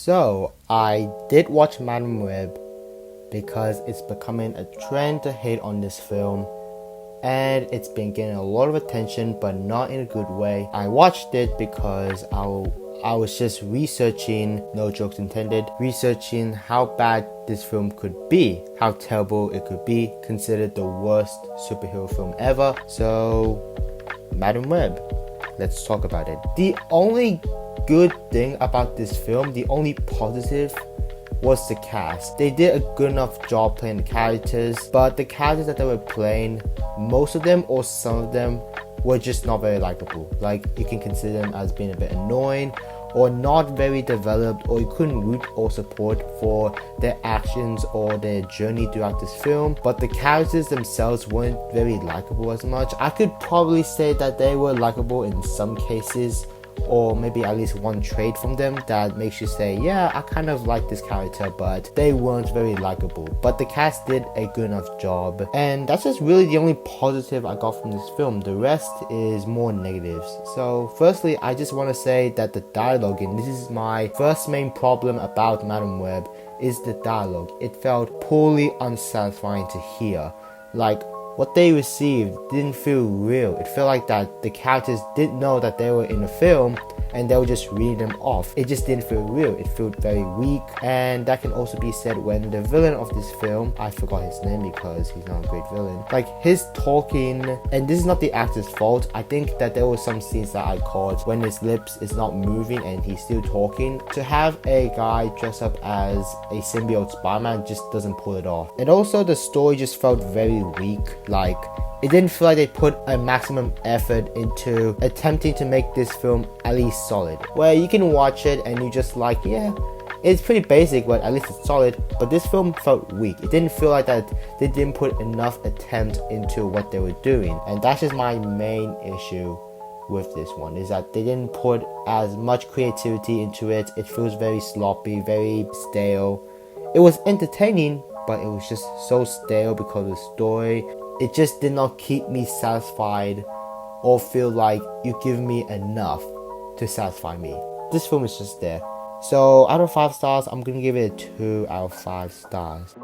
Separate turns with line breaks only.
So, I did watch Madam Web because it's becoming a trend to hate on this film, and it's been getting a lot of attention, but not in a good way. I watched it because I was just researching, no jokes intended, researching how bad this film could be, how terrible it could be, considered the worst superhero film ever. So, Madam Web, let's talk about it. The only good thing about this film, the only positive, was the cast. They did a good enough job playing the characters, but the characters that they were playing, most of them or some of them were just not very likable. Like, you can consider them as being a bit annoying or not very developed, or you couldn't root or support for their actions or their journey throughout this film. But the characters themselves weren't very likable as much. I could probably say that they were likable in some cases, or maybe at least one trait from them that makes you say, yeah, I kind of like this character, but they weren't very likable. But the cast did a good enough job, and that's just really the only positive I got from this film. The rest is more negatives. So firstly, I just want to say that the dialogue, and this is my first main problem about Madam Web, is the dialogue. It felt poorly unsatisfying to hear. Like, what they received didn't feel real. It felt like that the characters didn't know that they were in a film and they were just reading them off. It just didn't feel real. It felt very weak, and that can also be said when the villain of this film, I forgot his name because he's not a great villain, like his talking, and this is not the actor's fault. I think that there were some scenes that I caught when his lips is not moving and he's still talking. To have a guy dress up as a symbiote Spider-Man just doesn't pull it off. And also the story just felt very weak. Like, it didn't feel like they put a maximum effort into attempting to make this film at least solid, where you can watch it and you just like, yeah, it's pretty basic, but at least it's solid. But this film felt weak. It didn't feel like that they didn't put enough attempt into what they were doing, and that's just my main issue with this one, is that they didn't put as much creativity into it. It feels very sloppy, very stale. It was entertaining, but it was just so stale because of the story. It just did not keep me satisfied or feel like you give me enough to satisfy me. This film is just there. So out of 5 stars, I'm gonna give it a 2 out of 5 stars.